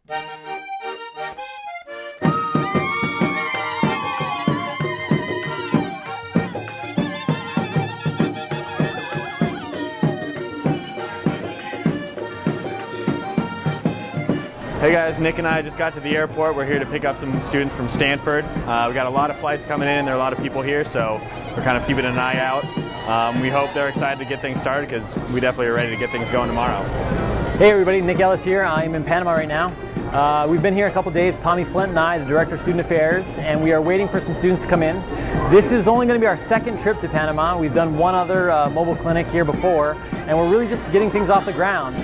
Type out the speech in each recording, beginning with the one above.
Hey guys, Nick and I just got to the airport. We're here to pick up some students from Stanford. We got a lot of flights coming in. There are a lot of people here, so we're kind of keeping an eye out. We hope they're excited to get things started because we definitely are ready to get things going tomorrow. Hey everybody, Nick Ellis here. I'm in Panama right now. We've been here a couple days, Tommy Flint and I, the Director of Student Affairs, and we are waiting for some students to come in. This is only going to be our second trip to Panama. We've done one other mobile clinic here before, and we're really just getting things off the ground.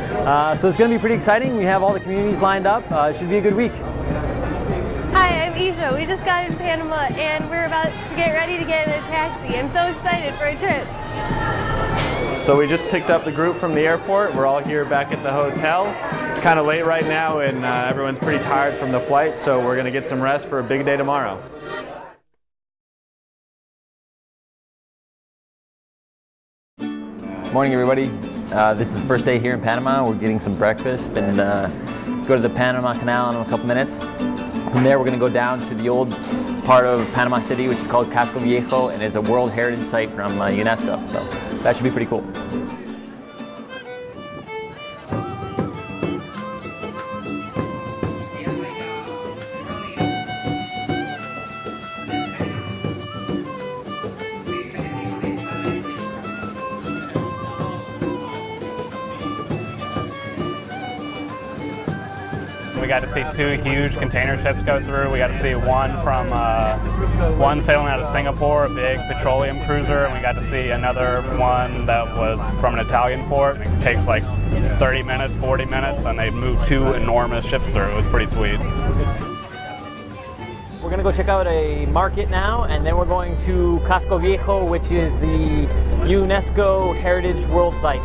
So it's going to be pretty exciting. We have all the communities lined up. It should be a good week. Hi, I'm Isha. We just got in Panama and we're about to get ready to get in a taxi. I'm so excited for a trip. So we just picked up the group from the airport. We're all here back at the hotel. It's kind of late right now and everyone's pretty tired from the flight, so we're going to get some rest for a big day tomorrow. Morning everybody. This is the first day here in Panama. We're getting some breakfast and go to the Panama Canal in a couple minutes. From there we're going to go down to the old part of Panama City, which is called Casco Viejo, and is a World Heritage Site from UNESCO. So that should be pretty cool. We got to see two huge container ships go through. We got to see one sailing out of Singapore, a big petroleum cruiser, and we got to see another one that was from an Italian port. It takes like 30 minutes, 40 minutes, and they moved two enormous ships through. It was pretty sweet. We're going to go check out a market now, and then we're going to Casco Viejo, which is the UNESCO Heritage World Site.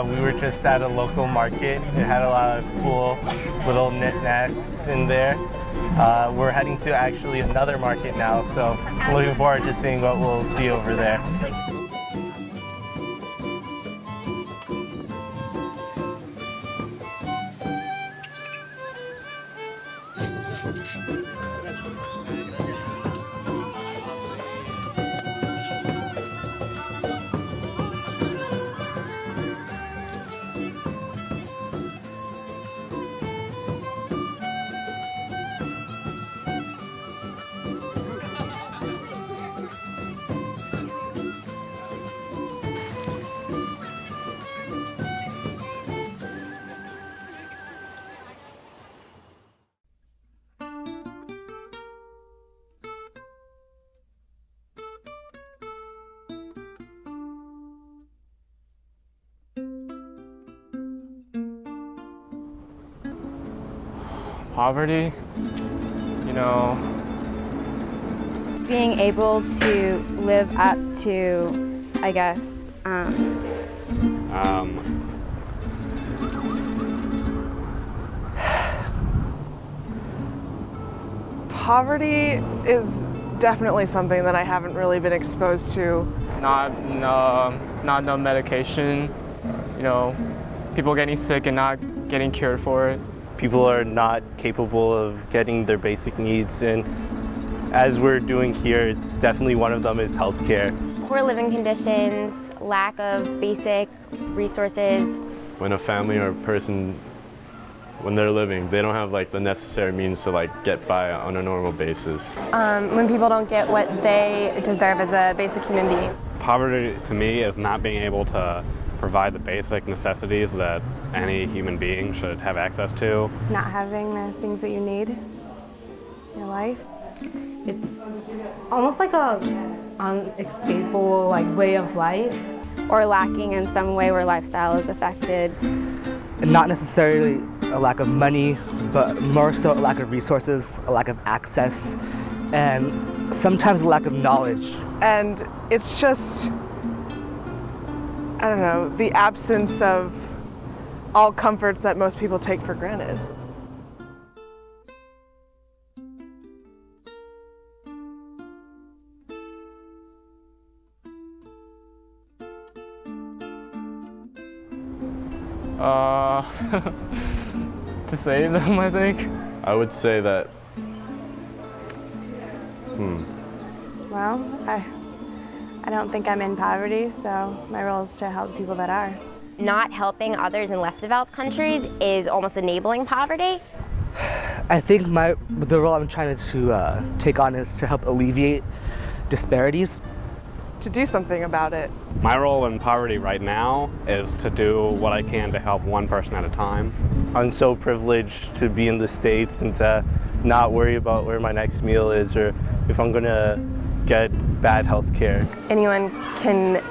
We were just at a local market. It had a lot of cool little knickknacks in there. We're heading to actually another market now, so I'm looking forward to seeing what we'll see over there. Poverty, you know. Being able to live up to, I guess, Poverty is definitely something that I haven't really been exposed to. Not enough medication, you know, people getting sick and not getting cured for it. People are not capable of getting their basic needs, and as we're doing here, it's definitely one of them is healthcare. Poor living conditions, lack of basic resources. When a family or a person, when they're living, they don't have like the necessary means to like get by on a normal basis. When people don't get what they deserve as a basic human being. Poverty to me is not being able to provide the basic necessities that any human being should have access to. Not having the things that you need in your life. It's almost like a unescapable way of life. Or lacking in some way where lifestyle is affected. And not necessarily a lack of money, but more so a lack of resources, a lack of access, and sometimes a lack of knowledge. And it's just, I don't know, the absence of all comforts that most people take for granted. To save them, I think. I would say that, Well, I don't think I'm in poverty, so my role is to help people that are. Not helping others in less developed countries is almost enabling poverty. I think the role I'm trying to take on is to help alleviate disparities. To do something about it. My role in poverty right now is to do what I can to help one person at a time. I'm so privileged to be in the States and to not worry about where my next meal is or if I'm gonna get bad health care. Anyone can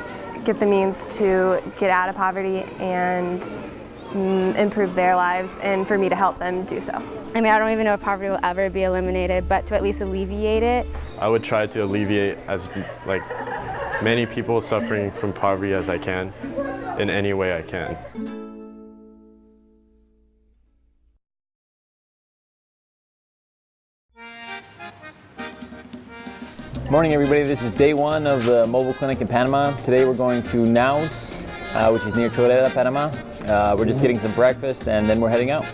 get the means to get out of poverty and improve their lives, and for me to help them do so. I mean, I don't even know if poverty will ever be eliminated, but to at least alleviate it. I would try to alleviate as many people suffering from poverty as I can, in any way I can. Morning, everybody. This is day one of the mobile clinic in Panama. Today we're going to Naus, which is near Chorrera, Panama. We're just getting some breakfast and then we're heading out.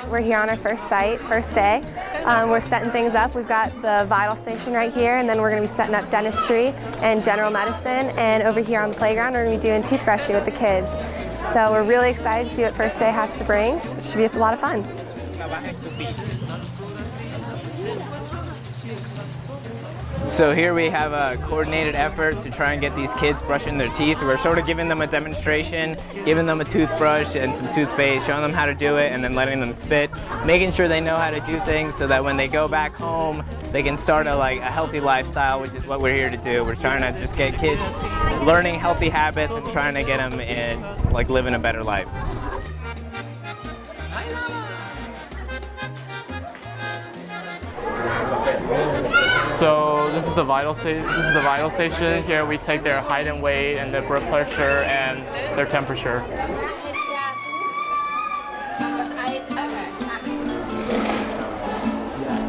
We're here on our first site, first day. We're setting things up. We've got the vital station right here, and then we're going to be setting up dentistry and general medicine. And over here on the playground, we're going to be doing toothbrushing with the kids. So we're really excited to see what first day has to bring. It should be a lot of fun. So here we have a coordinated effort to try and get these kids brushing their teeth. We're sort of giving them a demonstration, giving them a toothbrush and some toothpaste, showing them how to do it, and then letting them spit, making sure they know how to do things so that when they go back home, they can start a healthy lifestyle, which is what we're here to do. We're trying to just get kids learning healthy habits and trying to get them in, living a better life. So this is the vital station. Here we take their height and weight and their blood pressure and their temperature.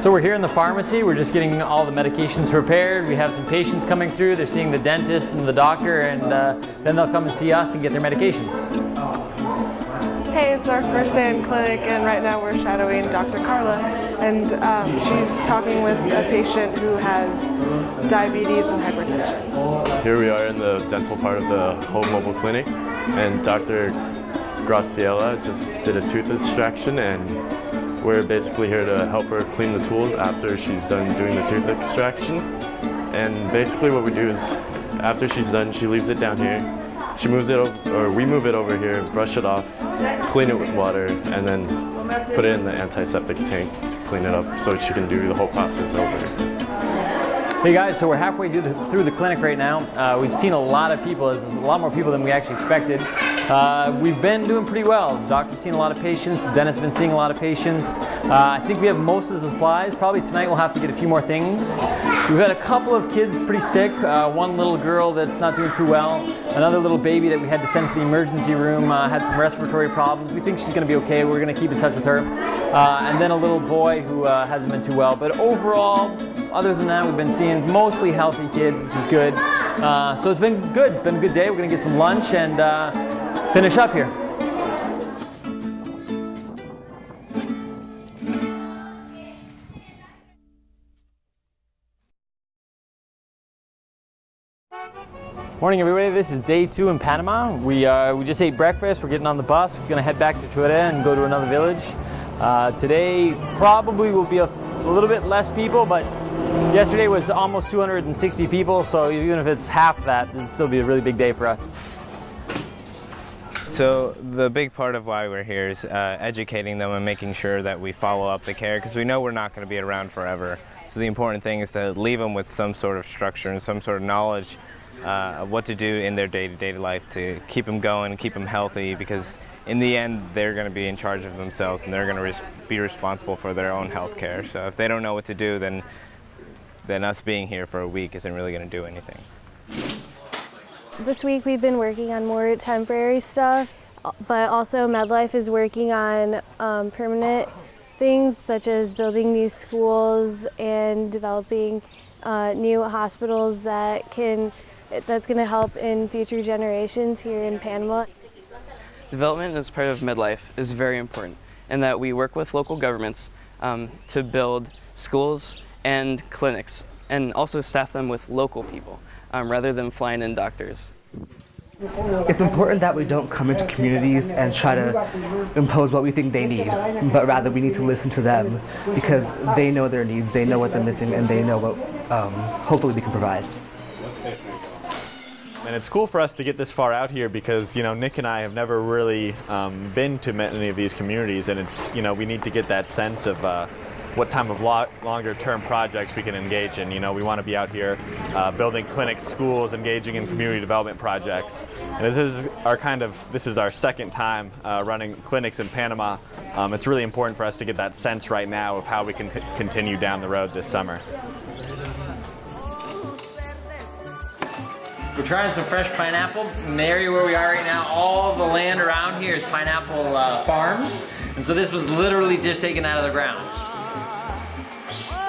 So we're here in the pharmacy. We're just getting all the medications prepared. We have some patients coming through. They're seeing the dentist and the doctor, and then they'll come and see us and get their medications. Hey, it's our first day in clinic, and right now we're shadowing Dr. Carla, and she's talking with a patient who has diabetes and hypertension. Here we are in the dental part of the home mobile clinic, and Dr. Graciela just did a tooth extraction, and we're basically here to help her clean the tools after she's done doing the tooth extraction. And basically what we do is, after she's done, she leaves it down here. She moves it over, or we move it over here, brush it off, clean it with water, and then put it in the antiseptic tank to clean it up so she can do the whole process over. Hey guys, so we're halfway through the clinic right now. We've seen a lot of people. There's a lot more people than we actually expected. We've been doing pretty well. The doctor's seen a lot of patients. The dentist's been seeing a lot of patients. I think we have most of the supplies. Probably tonight we'll have to get a few more things. We've had a couple of kids pretty sick. One little girl that's not doing too well. Another little baby that we had to send to the emergency room had some respiratory problems. We think she's going to be okay. We're going to keep in touch with her. And then a little boy who hasn't been too well. But overall, other than that, we've been seeing mostly healthy kids, which is good. So it's been good. It's been a good day. We're going to get some lunch and finish up here. Morning, everybody. This is day 2 in Panama. We just ate breakfast. We're getting on the bus. We're going to head back to Chorrera and go to another village. Today probably will be a little bit less people, but yesterday was almost 260 people, so even if it's half that, it'll still be a really big day for us. So the big part of why we're here is educating them and making sure that we follow up the care, because we know we're not going to be around forever. So the important thing is to leave them with some sort of structure and some sort of knowledge of what to do in their day-to-day life to keep them going and keep them healthy, because in the end they're going to be in charge of themselves and they're going to be responsible for their own health care. So if they don't know what to do, then then us being here for a week isn't really going to do anything. This week we've been working on more temporary stuff, but also Medlife is working on permanent things such as building new schools and developing new hospitals that's going to help in future generations here in Panama. Development as part of Medlife is very important in that we work with local governments to build schools and clinics and also staff them with local people rather than flying in doctors. It's important that we don't come into communities and try to impose what we think they need, but rather we need to listen to them because they know their needs, they know what they're missing, and they know what hopefully we can provide. And it's cool for us to get this far out here because, you know, Nick and I have never really been to many of these communities, and it's, you know, we need to get that sense of what type of longer term projects we can engage in. You know, we want to be out here building clinics, schools, engaging in community development projects. And this is our second time running clinics in Panama. It's really important for us to get that sense right now of how we can continue down the road this summer. We're trying some fresh pineapples. In the area where we are right now, all the land around here is pineapple farms. And so this was literally just taken out of the ground.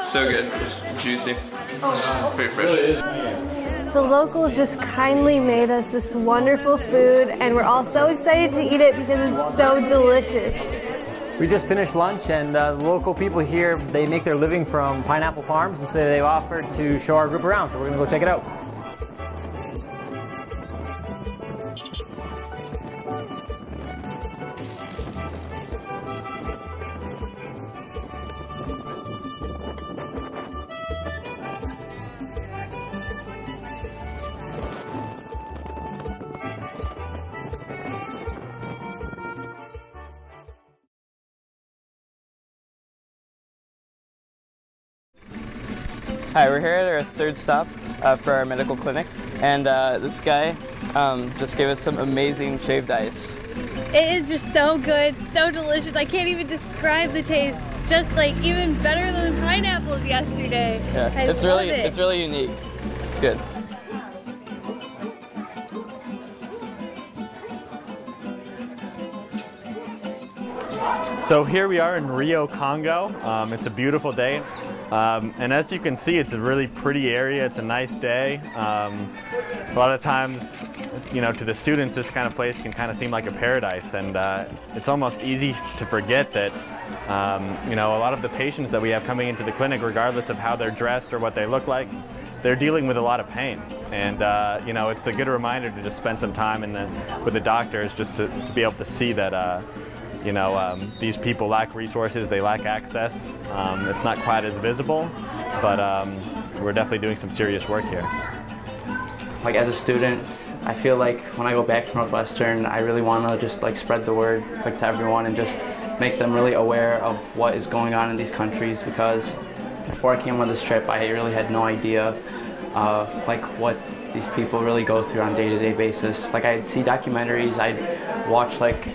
So good. It's juicy. Very fresh. The locals just kindly made us this wonderful food, and we're all so excited to eat it because it's so delicious. We just finished lunch, and the local people here, they make their living from pineapple farms, and so they've offered to show our group around, so we're going to go check it out. Hi, we're here at our third stop for our medical clinic, and this guy just gave us some amazing shaved ice. It is just so good, so delicious. I can't even describe the taste. It's just like even better than the pineapples yesterday. Yeah, it's really unique. It's good. So here we are in Rio, Congo. It's a beautiful day. And as you can see, it's a really pretty area. It's a nice day. A lot of times, you know, to the students, this kind of place can kind of seem like a paradise. And it's almost easy to forget that, you know, a lot of the patients that we have coming into the clinic, regardless of how they're dressed or what they look like, they're dealing with a lot of pain. And, you know, it's a good reminder to just spend some time with the doctors just to be able to see that, you know, these people lack resources, they lack access. It's not quite as visible, but we're definitely doing some serious work here. Like as a student, I feel like when I go back to Northwestern, I really want to just like spread the word like to everyone and just make them really aware of what is going on in these countries, because before I came on this trip, I really had no idea like what these people really go through on a day-to-day basis. Like I'd see documentaries, I'd watch like,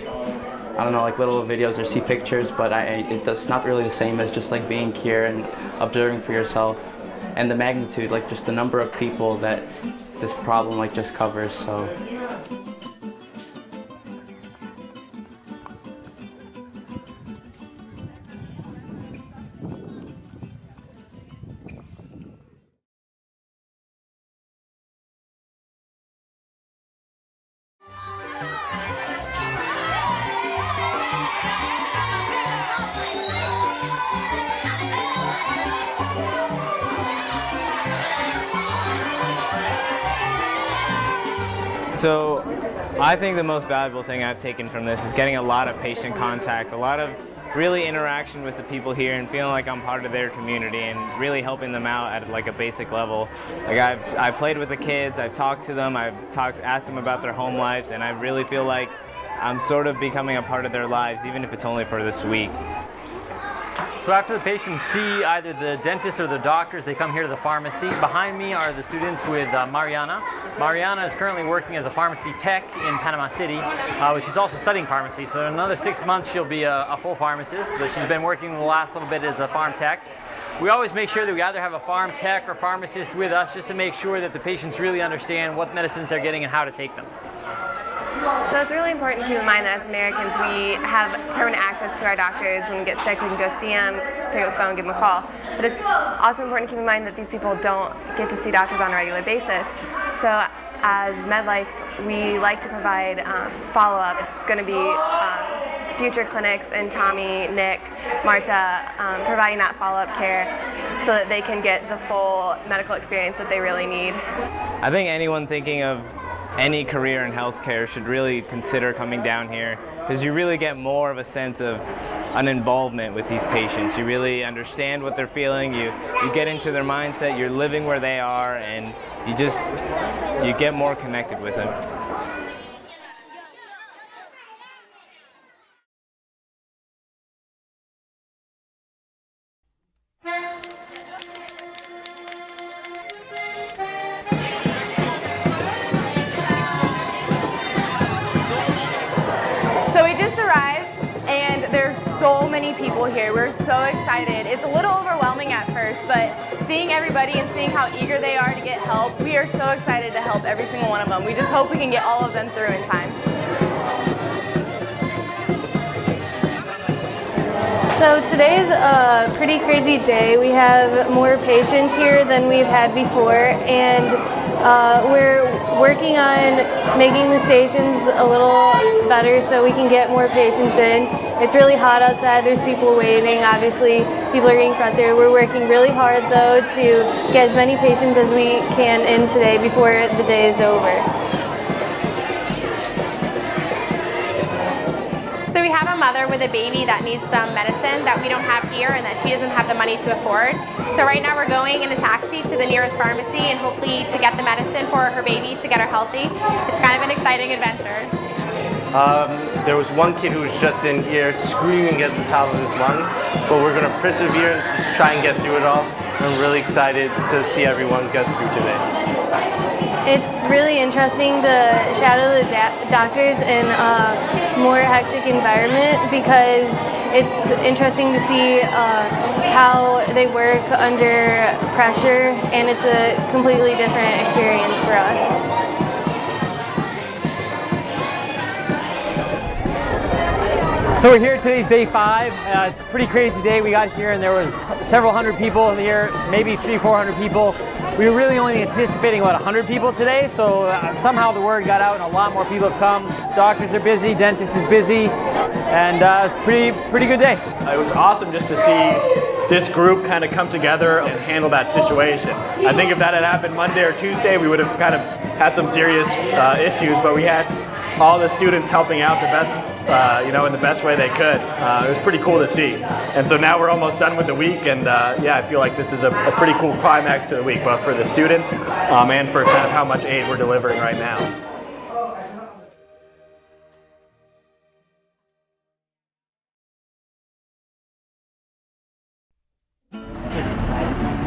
I don't know, like little videos or see pictures, but it's not really the same as just like being here and observing for yourself, and the magnitude, like just the number of people that this problem like just covers. So So I think the most valuable thing I've taken from this is getting a lot of patient contact, a lot of really interaction with the people here and feeling like I'm part of their community and really helping them out at like a basic level. Like I've played with the kids, I've talked to them, asked them about their home lives, and I really feel like I'm sort of becoming a part of their lives, even if it's only for this week. So after the patients see either the dentist or the doctors, they come here to the pharmacy. Behind me are the students with Mariana. Mariana is currently working as a pharmacy tech in Panama City. She's also studying pharmacy, so in another 6 months she'll be a full pharmacist, but she's been working the last little bit as a pharm tech. we always make sure that we either have a farm tech or pharmacist with us just to make sure that the patients really understand what medicines they're getting and how to take them. So it's really important to keep in mind that as Americans we have permanent access to our doctors. When we get sick we can go see them, pick up the phone, give them a call. But it's also important to keep in mind that these people don't get to see doctors on a regular basis. So as Medlife we like to provide follow-up. It's going to be future clinics and Tommy, Nick, Marta providing that follow-up care so that they can get the full medical experience that they really need. I think anyone thinking of any career in healthcare should really consider coming down here, because you really get more of a sense of an involvement with these patients. You really understand what they're feeling, you get into their mindset, you're living where they are, and you get more connected with them. So we just arrived and there's so many people here. We're so excited. It's a little overwhelming at first, but seeing everybody and seeing how eager they are to get help, we are so excited to help every single one of them. We just hope we can get all of them through in time. So today's a pretty crazy day. We have more patients here than we've had before, and we're working on making the stations a little better so we can get more patients in. It's really hot outside, there's people waiting, obviously people are getting frustrated. We're working really hard though to get as many patients as we can in today before the day is over. So we have a mother with a baby that needs some medicine that we don't have here and that she doesn't have the money to afford. So right now we're going in a taxi to the nearest pharmacy and hopefully to get the medicine for her baby to get her healthy. It's kind of an exciting adventure. There was one kid who was just in here screaming at the top of his lungs, but we're going to persevere and just try and get through it all. I'm really excited to see everyone get through today. It's really interesting to shadow the doctors in a more hectic environment because it's interesting to see how they work under pressure, and it's a completely different experience for us. So we're here, today's day 5. It's a pretty crazy day. We got here and there was several hundred people here, maybe 300-400 people. We were really only anticipating about 100 people today, so somehow the word got out and a lot more people have come. Doctors are busy, dentist is busy, and it's a pretty good day. It was awesome just to see this group kind of come together and handle that situation. I think if that had happened Monday or Tuesday, we would have kind of had some serious issues, but we had all the students helping out the best, in the best way they could. It was pretty cool to see. And so now we're almost done with the week, and yeah, I feel like this is a pretty cool climax to the week, both for the students and for kind of how much aid we're delivering right now.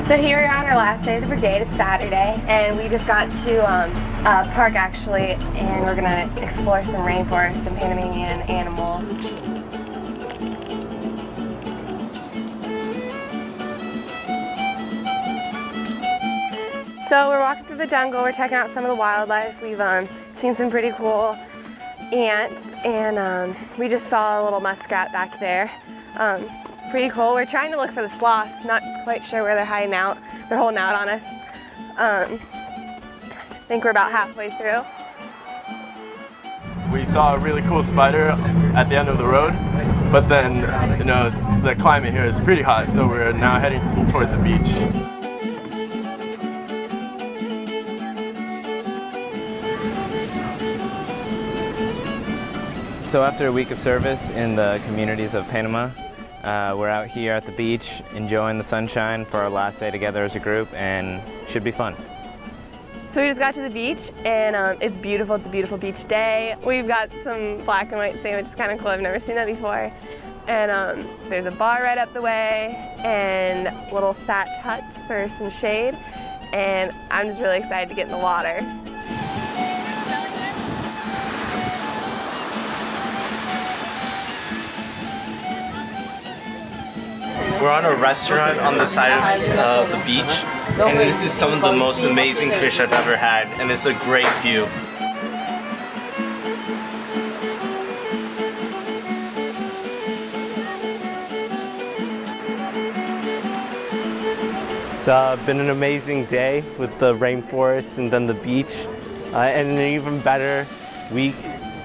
So here we're on our last day of the brigade. It's Saturday, and we just got to a park actually, and we're gonna explore some rainforest and Panamanian animals. So we're walking through the jungle. We're checking out some of the wildlife. We've seen some pretty cool ants, and we just saw a little muskrat back there. Pretty cool. We're trying to look for the sloths. Not quite sure where they're hiding out. They're holding out on us. I think we're about halfway through. We saw a really cool spider at the end of the road, but then, the climate here is pretty hot, so we're now heading towards the beach. So after a week of service in the communities of Panama, we're out here at the beach enjoying the sunshine for our last day together as a group, and should be fun. So we just got to the beach, and it's beautiful. It's a beautiful beach day. We've got some black and white sand, which is kind of cool. I've never seen that before. And there's a bar right up the way and little thatch huts for some shade. And I'm just really excited to get in the water. We're on a restaurant on the side of the beach, and this is some of the most amazing fish I've ever had, and it's a great view. It's been an amazing day with the rainforest and then the beach, and an even better week.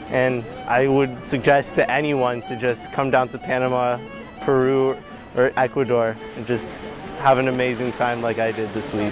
And I would suggest to anyone to just come down to Panama, Peru, or Ecuador and just have an amazing time like I did this week.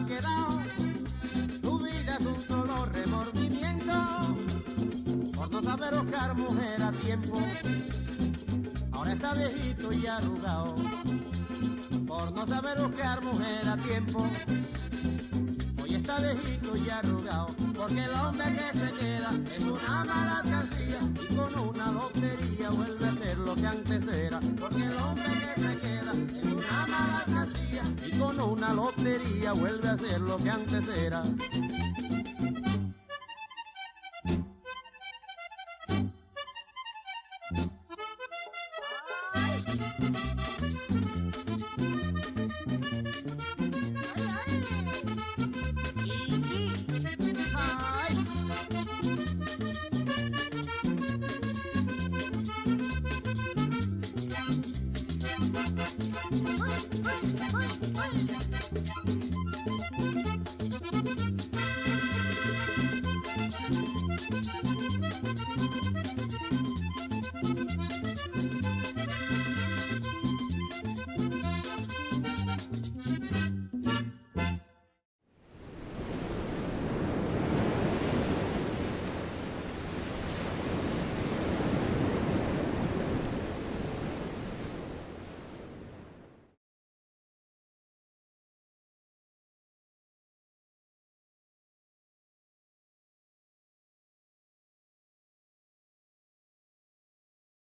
Quedado, tu vida es un solo remordimiento por no saber buscar mujer a tiempo. Ahora está viejito y arrugado por no saber buscar mujer a tiempo. Hoy está viejito y arrugado porque el hombre que se queda es una mala alcancía y con una lotería vuelve a ser lo que antes era. Porque el hombre que se queda es una mala alcancía y con una lotería vuelve a ser lo que antes era.